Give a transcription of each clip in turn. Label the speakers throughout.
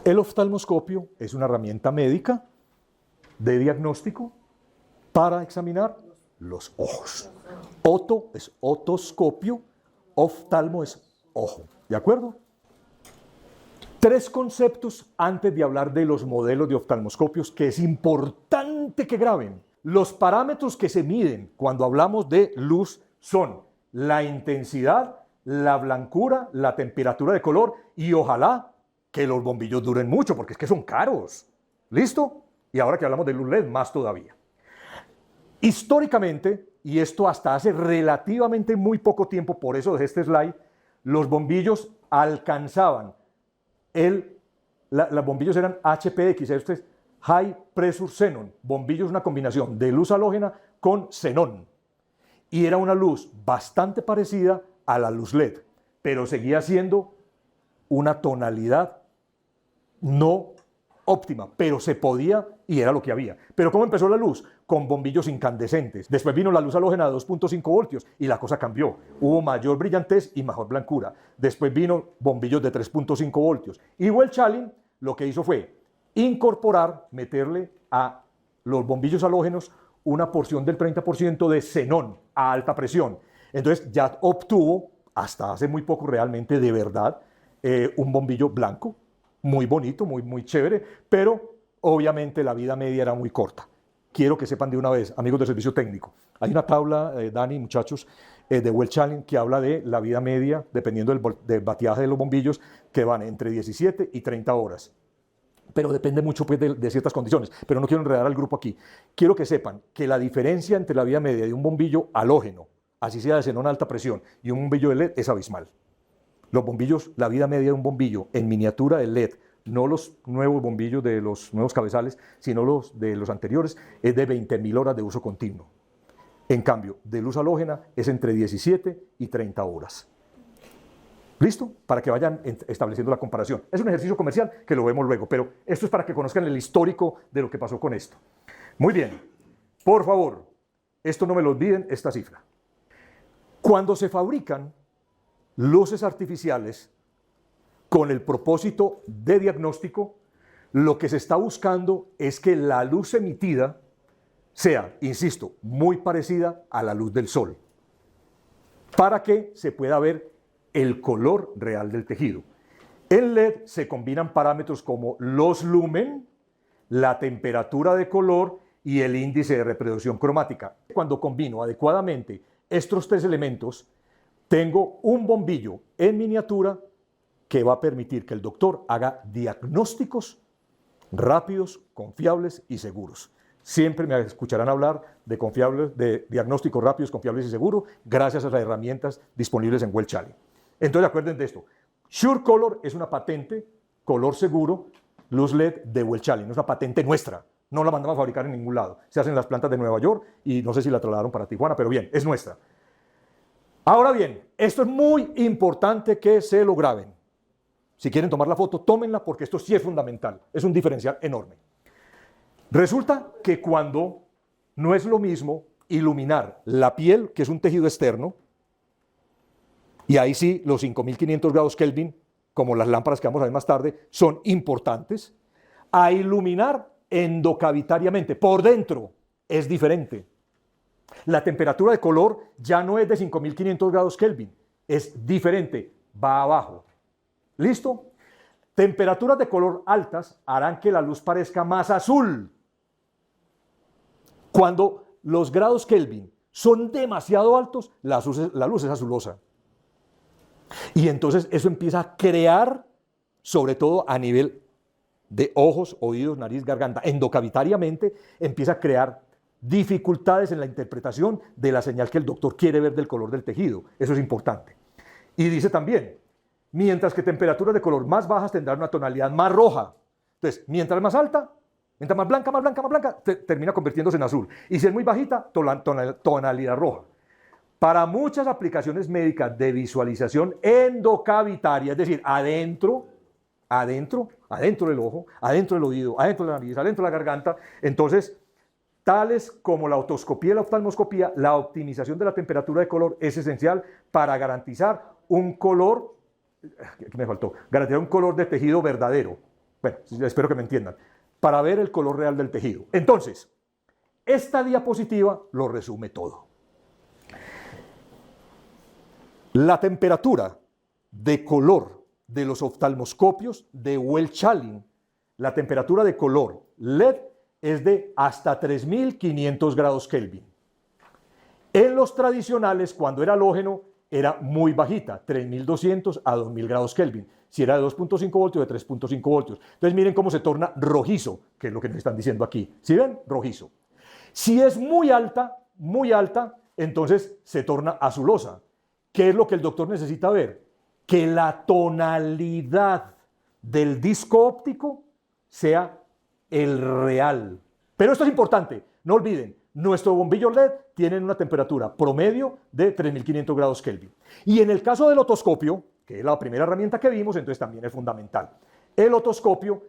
Speaker 1: El oftalmoscopio es una herramienta médica de diagnóstico para examinar los ojos. Oto es otoscopio, oftalmo es ojo. ¿De acuerdo? Tres conceptos antes de hablar de los modelos de oftalmoscopios que es importante que graben. Los parámetros que se miden cuando hablamos de luz son la intensidad, la blancura, la temperatura de color y ojalá que los bombillos duren mucho porque es que son caros. ¿Listo? Y ahora que hablamos de luz LED, más todavía. Históricamente, y esto hasta hace relativamente muy poco tiempo, por eso dejé este slide, los bombillos alcanzaban los bombillos eran HPX, esto es High Pressure Xenon. Bombillos es una combinación de luz halógena con xenón. Y era una luz bastante parecida a la luz LED, pero seguía siendo una tonalidad no óptima, pero se podía y era lo que había. Pero ¿cómo empezó la luz? Con bombillos incandescentes. Después vino la luz halógena de 2.5 voltios y la cosa cambió. Hubo mayor brillantez y mejor blancura. Después vino bombillos de 3.5 voltios. Y Welch-Allyn lo que hizo fue incorporar, meterle a los bombillos halógenos una porción del 30% de xenón a alta presión. Entonces ya obtuvo, hasta hace muy poco realmente, de verdad, un bombillo blanco, muy bonito, muy chévere, pero obviamente la vida media era muy corta. Quiero que sepan de una vez, amigos del servicio técnico, hay una tabla, Dani, muchachos, de Welch-Allyn que habla de la vida media, dependiendo del bateaje de los bombillos, que van entre 17 y 30 horas. Pero depende mucho pues, de ciertas condiciones, pero no quiero enredar al grupo aquí. Quiero que sepan que la diferencia entre la vida media de un bombillo halógeno, así sea de xenón a alta presión, y un bombillo de LED es abismal. Los bombillos, la vida media de un bombillo en miniatura de LED, no los nuevos bombillos de los nuevos cabezales, sino los de los anteriores, es de 20.000 horas de uso continuo. En cambio, de luz halógena es entre 17 y 30 horas. ¿Listo? Para que vayan estableciendo la comparación. Es un ejercicio comercial que lo vemos luego, pero esto es para que conozcan el histórico de lo que pasó con esto. Muy bien. Por favor, esto no me lo olviden, esta cifra. Cuando se fabrican luces artificiales con el propósito de diagnóstico, lo que se está buscando es que la luz emitida sea, insisto, muy parecida a la luz del sol, para que se pueda ver el color real del tejido. En LED se combinan parámetros como los lumen, la temperatura de color y el índice de reproducción cromática. Cuando combino adecuadamente estos tres elementos, tengo un bombillo en miniatura que va a permitir que el doctor haga diagnósticos rápidos, confiables y seguros. Siempre me escucharán hablar de diagnósticos rápidos, confiables y seguros gracias a las herramientas disponibles en Welch-Allyn. Entonces acuérdense de esto. Sure Color es una patente, color seguro, luz LED de Welch-Allyn. Es una patente nuestra. No la mandamos a fabricar en ningún lado. Se hace en las plantas de Nueva York y no sé si la trasladaron para Tijuana, pero bien, es nuestra. Ahora bien, esto es muy importante que se lo graben. Si quieren tomar la foto, tómenla porque esto sí es fundamental. Es un diferencial enorme. Resulta que cuando no es lo mismo iluminar la piel, que es un tejido externo, y ahí sí los 5500 grados Kelvin, como las lámparas que vamos a ver más tarde, son importantes, a iluminar endocavitariamente, por dentro, es diferente. La temperatura de color ya no es de 5500 grados Kelvin, es diferente, va abajo. ¿Listo? Temperaturas de color altas harán que la luz parezca más azul. Cuando los grados Kelvin son demasiado altos, la luz es azulosa. Y entonces eso empieza a crear, sobre todo a nivel de ojos, oídos, nariz, garganta, endocavitariamente, empieza a crear dificultades en la interpretación de la señal que el doctor quiere ver del color del tejido. Eso es importante. Y dice también, mientras que temperaturas de color más bajas tendrán una tonalidad más roja. Entonces, mientras más alta, mientras más blanca, termina convirtiéndose en azul. Y si es muy bajita, tonalidad roja. Para muchas aplicaciones médicas de visualización endocavitaria, es decir, adentro del ojo, adentro del oído, adentro de la nariz, adentro de la garganta, entonces, tales como la otoscopía y la oftalmoscopía, la optimización de la temperatura de color es esencial para garantizar un color, ¿qué me faltó? Garantizar un color de tejido verdadero, Bueno, espero que me entiendan. Para ver el color real del tejido. Entonces, esta diapositiva lo resume todo. La temperatura de color de los oftalmoscopios de Welch-Allyn, la temperatura de color LED es de hasta 3500 grados Kelvin. En los tradicionales, cuando era halógeno, era muy bajita, 3200 a 2000 grados Kelvin. Si era de 2.5 voltios o de 3.5 voltios. Entonces miren cómo se torna rojizo, que es lo que nos están diciendo aquí. ¿Sí ven? Rojizo. Si es muy alta, entonces se torna azulosa. ¿Qué es lo que el doctor necesita ver? Que la tonalidad del disco óptico sea el real. Pero esto es importante, no olviden, nuestro bombillo LED tiene una temperatura promedio de 3500 grados Kelvin. Y en el caso del otoscopio, que es la primera herramienta que vimos, entonces también es fundamental. El otoscopio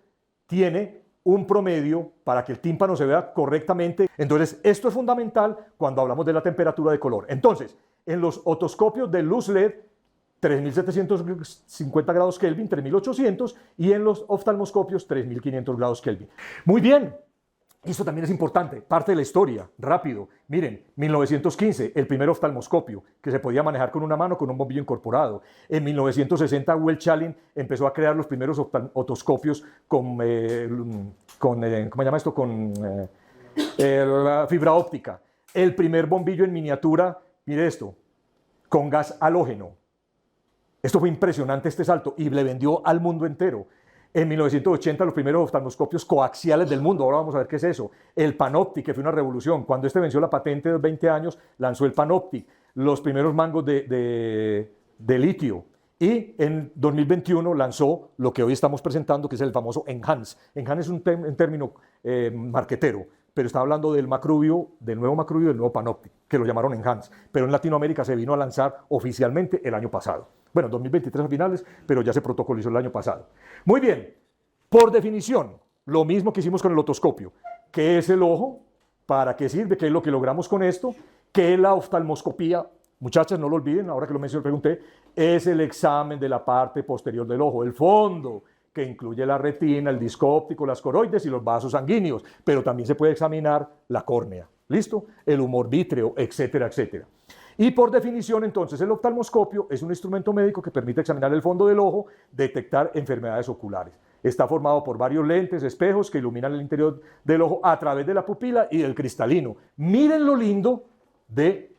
Speaker 1: tiene un promedio para que el tímpano se vea correctamente. Entonces, esto es fundamental cuando hablamos de la temperatura de color. Entonces, en los otoscopios de luz LED, 3750 grados Kelvin, 3800, y en los oftalmoscopios, 3500 grados Kelvin. Muy bien. Esto también es importante, parte de la historia, rápido. Miren, 1915, el primer oftalmoscopio, que se podía manejar con una mano con un bombillo incorporado. En 1960, Welch-Allyn empezó a crear los primeros otoscopios con ¿cómo se llama esto? Con la fibra óptica. El primer bombillo en miniatura, mire esto, con gas halógeno. Esto fue impresionante, este salto, y le vendió al mundo entero. En 1980, los primeros oftalmoscopios coaxiales del mundo. Ahora vamos a ver qué es eso. El Panoptic, que fue una revolución. Cuando este venció la patente de 20 años, lanzó el Panoptic. Los primeros mangos de litio. Y en 2021 lanzó lo que hoy estamos presentando, que es el famoso Enhance. Enhance es un término marquetero, pero está hablando del Macrobio, del nuevo Macrobio, del nuevo Panoptic, que lo llamaron Enhance. Pero en Latinoamérica se vino a lanzar oficialmente el año pasado. Bueno, 2023 a finales, pero ya se protocolizó el año pasado. Muy bien, por definición, lo mismo que hicimos con el otoscopio. ¿Qué es el ojo? ¿Para qué sirve? ¿Qué es lo que logramos con esto? ¿Qué es la oftalmoscopía? Muchachas, no lo olviden, ahora que lo mencioné, pregunté, es el examen de la parte posterior del ojo, el fondo, que incluye la retina, el disco óptico, las coroides y los vasos sanguíneos, pero también se puede examinar la córnea, ¿listo? El humor vítreo, etcétera, etcétera. Y por definición, entonces, el oftalmoscopio es un instrumento médico que permite examinar el fondo del ojo, detectar enfermedades oculares. Está formado por varios lentes, espejos que iluminan el interior del ojo a través de la pupila y del cristalino. Miren lo lindo de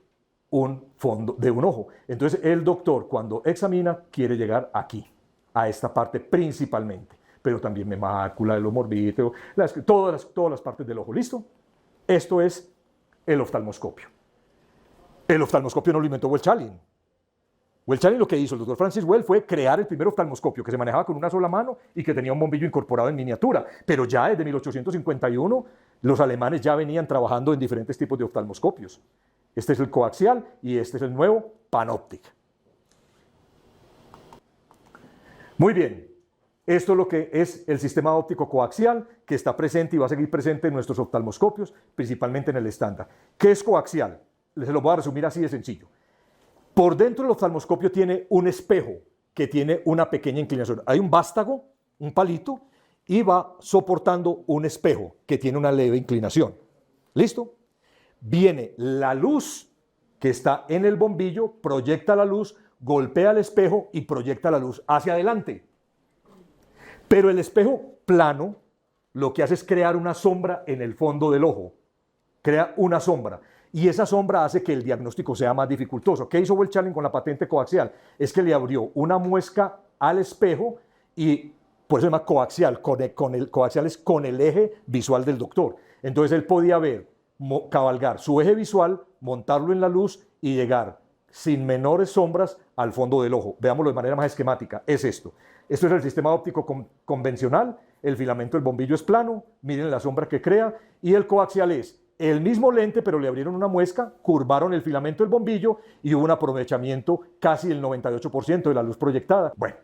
Speaker 1: un fondo, de un ojo. Entonces, el doctor, cuando examina, quiere llegar aquí, a esta parte principalmente, pero también mácula, el humor vítreo, todas las partes del ojo. ¿Listo? Esto es el oftalmoscopio. El oftalmoscopio no lo inventó Welch-Allyn. Welch-Allyn lo que hizo el doctor Francis Well fue crear el primer oftalmoscopio que se manejaba con una sola mano y que tenía un bombillo incorporado en miniatura. Pero ya desde 1851 los alemanes ya venían trabajando en diferentes tipos de oftalmoscopios. Este es el coaxial y este es el nuevo Panoptic. Muy bien, esto es lo que es el sistema óptico coaxial que está presente y va a seguir presente en nuestros oftalmoscopios, principalmente en el estándar. ¿Qué es coaxial? Se lo voy a resumir así de sencillo. Por dentro del oftalmoscopio tiene un espejo que tiene una pequeña inclinación. Hay un vástago, un palito, y va soportando un espejo que tiene una leve inclinación. ¿Listo? Viene la luz que está en el bombillo, proyecta la luz, golpea el espejo y proyecta la luz hacia adelante. Pero el espejo plano lo que hace es crear una sombra en el fondo del ojo. Crea una sombra. Y esa sombra hace que el diagnóstico sea más dificultoso. ¿Qué hizo Welch-Allyn con la patente coaxial? Es que le abrió una muesca al espejo y por eso se llama coaxial. El coaxial es con el eje visual del doctor. Entonces él podía ver, cabalgar su eje visual, montarlo en la luz y llegar sin menores sombras al fondo del ojo. Veámoslo de manera más esquemática. Es esto. Esto es el sistema óptico convencional. El filamento del bombillo es plano. Miren la sombra que crea. Y el coaxial es el mismo lente, pero le abrieron una muesca, curvaron el filamento del bombillo y hubo un aprovechamiento casi del 98% de la luz proyectada. Bueno,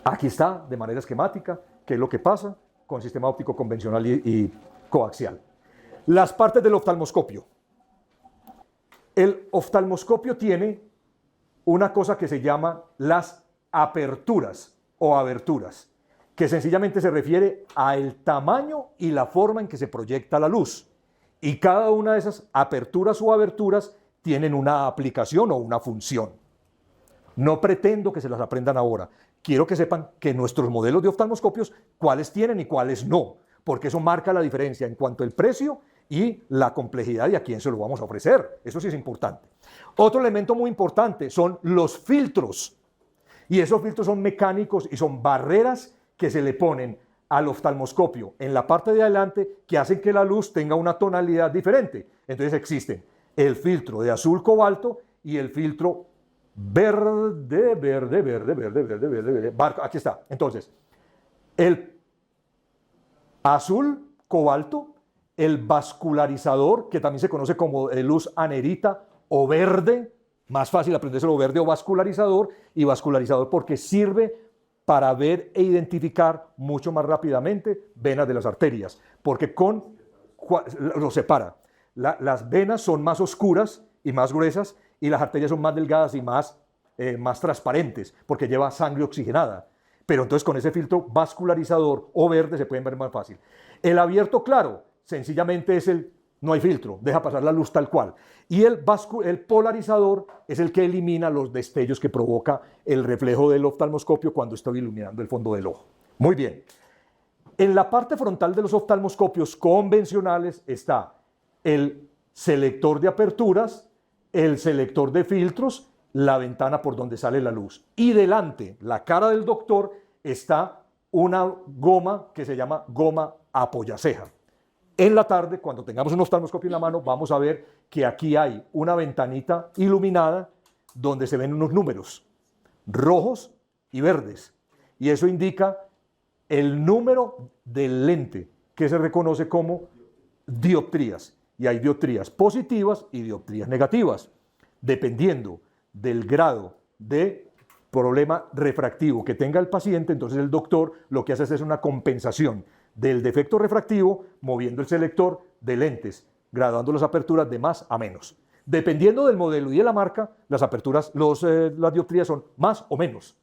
Speaker 1: aquí está de manera esquemática qué es lo que pasa con sistema óptico convencional y coaxial. Las partes del oftalmoscopio. El oftalmoscopio tiene una cosa que se llama las aperturas o aberturas. que sencillamente se refiere al tamaño y la forma en que se proyecta la luz. Y cada una de esas aperturas o aberturas tienen una aplicación o una función. No pretendo que se las aprendan ahora. Quiero que sepan que nuestros modelos de oftalmoscopios, cuáles tienen y cuáles no, porque eso marca la diferencia en cuanto al precio y la complejidad y a quién se lo vamos a ofrecer. Eso sí es importante. Otro elemento muy importante son los filtros. Y esos filtros son mecánicos y son barreras que se le ponen al oftalmoscopio en la parte de adelante que hacen que la luz tenga una tonalidad diferente. Entonces existen el filtro de azul cobalto y el filtro verde. Aquí está. Entonces, el azul cobalto, el vascularizador, que también se conoce como de luz anerita o verde, más fácil aprenderse verde o vascularizador, y vascularizador porque sirve para ver e identificar mucho más rápidamente venas de las arterias, porque lo separa. Las venas son más oscuras y más gruesas, y las arterias son más delgadas y más transparentes, porque lleva sangre oxigenada. Pero entonces con ese filtro vascularizador o verde se pueden ver más fácil. El abierto claro, sencillamente no hay filtro, deja pasar la luz tal cual. Y el polarizador es el que elimina los destellos que provoca el reflejo del oftalmoscopio cuando estoy iluminando el fondo del ojo. Muy bien. En la parte frontal de los oftalmoscopios convencionales está el selector de aperturas, el selector de filtros, la ventana por donde sale la luz. Y delante, la cara del doctor, está una goma que se llama goma apoyaceja. En la tarde, cuando tengamos un oftalmoscopio en la mano, vamos a ver que aquí hay una ventanita iluminada donde se ven unos números rojos y verdes. Y eso indica el número del lente, que se reconoce como dioptrías. Y hay dioptrías positivas y dioptrías negativas. Dependiendo del grado de problema refractivo que tenga el paciente, entonces el doctor lo que hace es una compensación del defecto refractivo moviendo el selector de lentes, graduando las aperturas de más a menos. Dependiendo del modelo y de la marca, las dioptrías son más o menos.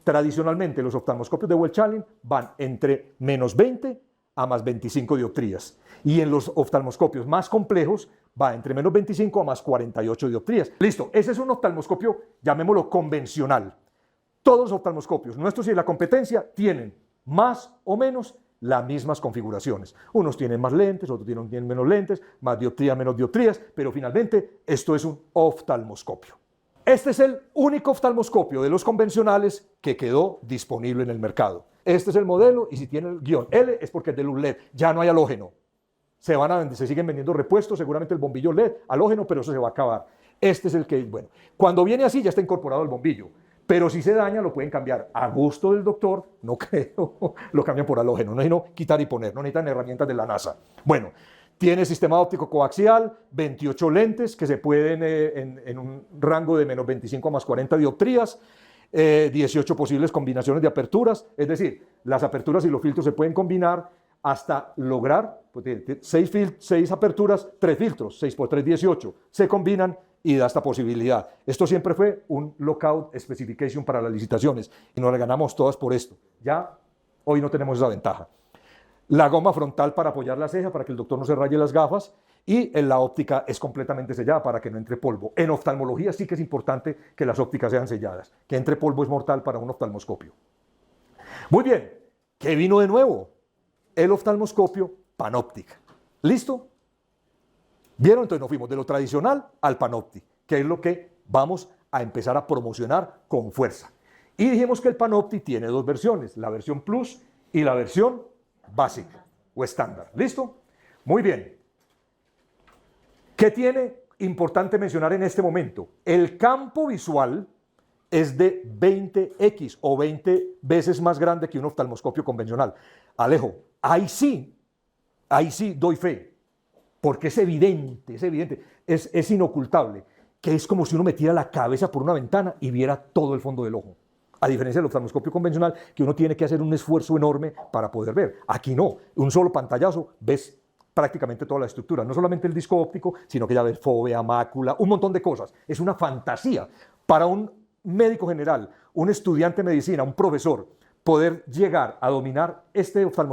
Speaker 1: Tradicionalmente los oftalmoscopios de Welch-Allyn van entre menos 20 a más 25 dioptrías. Y en los oftalmoscopios más complejos va entre menos 25 a más 48 dioptrías. Listo, ese es un oftalmoscopio, llamémoslo convencional. Todos los oftalmoscopios, nuestros y de la competencia, tienen más o menos las mismas configuraciones. Unos tienen más lentes, otros tienen menos lentes, más dioptrías, menos dioptrías, pero finalmente esto es un oftalmoscopio. Este es el único oftalmoscopio de los convencionales que quedó disponible en el mercado. Este es el modelo y si tiene el guión L es porque es de luz LED, ya no hay halógeno. Se siguen vendiendo repuestos, seguramente el bombillo LED, halógeno, pero eso se va a acabar. Este es el que, bueno, cuando viene así ya está incorporado el bombillo, pero si se daña lo pueden cambiar a gusto del doctor, no creo, lo cambian por halógeno, no es sino quitar y poner, no necesitan herramientas de la NASA. Bueno, tiene sistema óptico coaxial, 28 lentes que se pueden en un rango de menos 25 a más 40 dioptrías, 18 posibles combinaciones de aperturas, es decir, las aperturas y los filtros se pueden combinar hasta lograr 6 aperturas, 3 filtros, 6 por 3, 18, se combinan y da esta posibilidad. Esto siempre fue un lockout specification para las licitaciones y nos la ganamos todas por esto. Ya hoy no tenemos esa ventaja. La goma frontal para apoyar la ceja, para que el doctor no se raye las gafas, y en la óptica es completamente sellada para que no entre polvo. En oftalmología sí que es importante que las ópticas sean selladas, que entre polvo es mortal para un oftalmoscopio. Muy bien, ¿qué vino de nuevo? El oftalmoscopio Panoptic. ¿Listo? ¿Vieron? Entonces nos fuimos de lo tradicional al Panoptic, que es lo que vamos a empezar a promocionar con fuerza. Y dijimos que el Panoptic tiene dos versiones, la versión Plus y la versión básica o estándar. ¿Listo? Muy bien. ¿Qué tiene importante mencionar en este momento? El campo visual es de 20x o 20 veces más grande que un oftalmoscopio convencional. Alejo, ahí sí doy fe, porque es evidente, es inocultable, que es como si uno metiera la cabeza por una ventana y viera todo el fondo del ojo. A diferencia del oftalmoscopio convencional, que uno tiene que hacer un esfuerzo enorme para poder ver. Aquí no, un solo pantallazo ves prácticamente toda la estructura, no solamente el disco óptico, sino que ya ves fóvea, mácula, un montón de cosas. Es una fantasía para un médico general, un estudiante de medicina, un profesor, poder llegar a dominar este oftalmoscopio